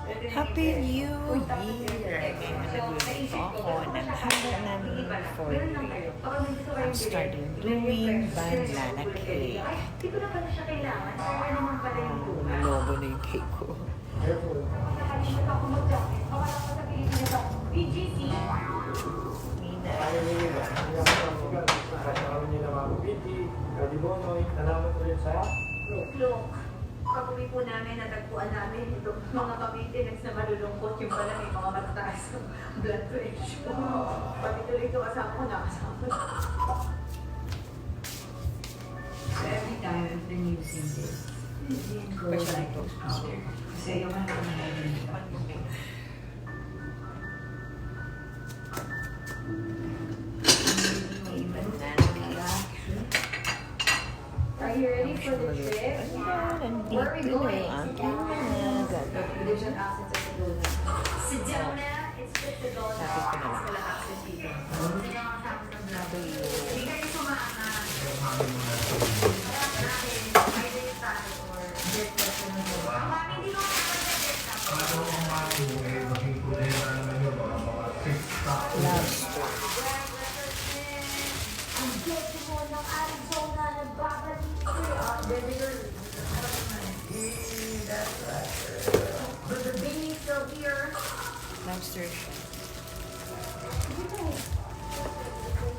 Happy New Year! Ngayon nagluluto ako ng handa namin for New Year. I'm starting doing banana cake. Di ko na pala siya kailangan. Kaya naman pala yung buhay. Lobo na yung cake ko. Nakalimutan ako mag-jacket. Baka lang sa Pilipinas ako. BGC! Mina. Look, pag-uwi po namin, natagpuan namin itong mga ka-maintenance na malulungkot. Yung pala may mga matataas ng blood pressure. Pati tuloy ito kasama ko, nakasama. So every time after using this, go like those powder. Kasi yung mga Are you ready for the trip? Nandito Where are we na going? yung aking mga There's an accent sa Sedona. Sedona, it's just Sedona. Sabi ko na. Wala accent dito. Hindi nga kasama ng vlog. Hindi kayo sumama. Either yung tayo or jet lag na mo. Mami, hindi mo lobster. ang gete mo ng Arizona nagbabalik but the baby's still here. Lobster siya.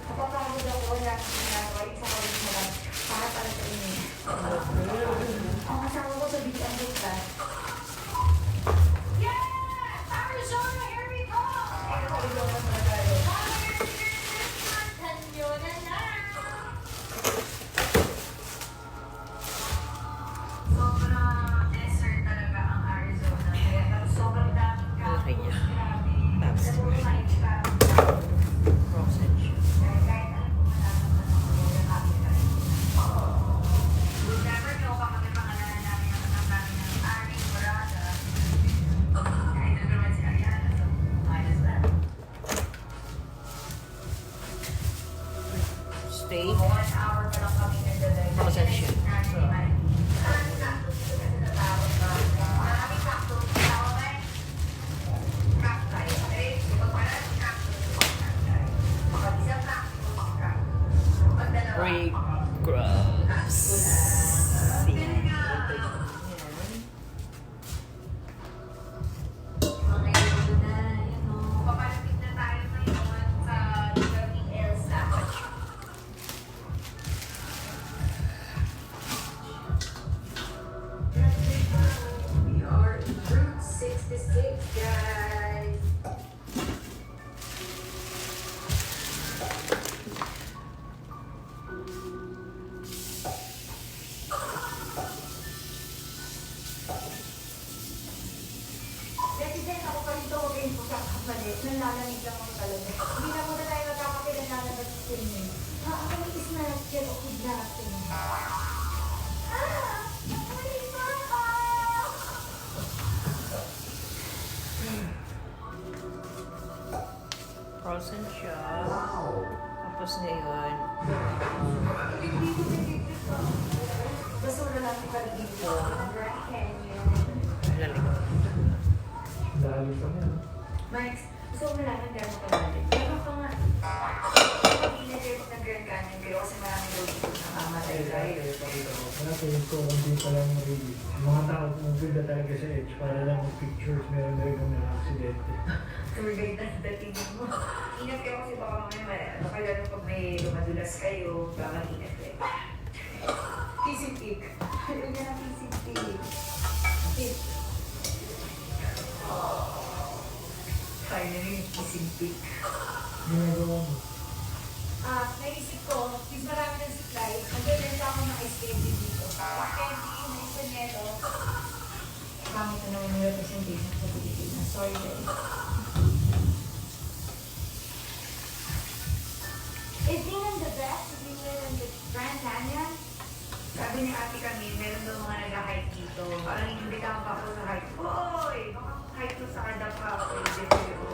Napapagod ako na ginagawa yung sa college mo lang para sa inyo. Ang asawa ko sa beach ang basta. Yes! Arizona, here we go! Arizona na tayo. Tanyo na na! Sobrang desert talaga ang Arizona. Kaya sobrang daming Malaki niya. Grabe. Lobster. Sa puro science ka. Frozen siya. Kahit alam ko malaman na ako yung happy tayo. We'll never know baka may pangalanan namin ang anak namin ng Ari Morada. Kahit na naman si Ariana, so might as well. Steak. 1 hour pa lang kami nagdalay. Frozen siya. Maraming cactus dito kasi natawag ba? Maraming cactus. Tawag ba? Cacti. Okay? Kapag maraming cactus, cacti. Kapag isang cactus, cactus. Kapag dalawa, Ray Grubs. Yan. okay, ito na. Yan o. Papalapit na tayo ngayon sa lugar ni Elsa. We are in Route 66, guys. Resident ako pa rin tawagin ko sa kapalit. Nanlalamig lang ako talaga. Hindi na muna tayo magkakakilala na sa inyo. Ako may isnarap dyan o kudlatin. Frozen siya. Tapos ngayon, Basura natin pa dito. Grand Canyon. lalim. Max, gusto ko malaman gano'n ka natin. Pero ka nga, pag in-trip ng Grand Canyon kayo kasi maraming daw dito nakamatay tayo. Mga tao pumunta talaga sa edge para lang mag-pictures, meron na rin kami ng aksidente. Tour guide na dating mo. Ingat kayo kasi baka mamaya, baka gano'n pag may lumadulas kayo, baka ingat kayo. Kissing peak. Ayaw niya ng kissing peak. Kiss. Finally, kissing peak. Ginagawa mo. Naisip ko, since marami ng supply, magbebenta ako ng ice candy dito. Candy, na ispanyero. Pangit na naman yung representation sa Pilipinas. Sorry, guys. Is England the best? Is England in the Grand Canyon? Sabi ni Ate Camille, meron daw mga nag-hike dito. Parang inimbitahan pa ako sa hike. Hoy! Baka hike to sa Kadapa.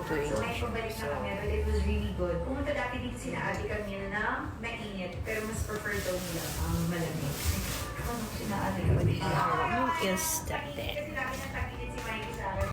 So may pabalik na kami, but it was really good. Pumunta dati dito sina Ate Camille na mainit, pero mas prefer daw nila ang malamig. Ano sina Ate Camille? Yung is that Kasi lagi nang tagilid si Mikey sa akin.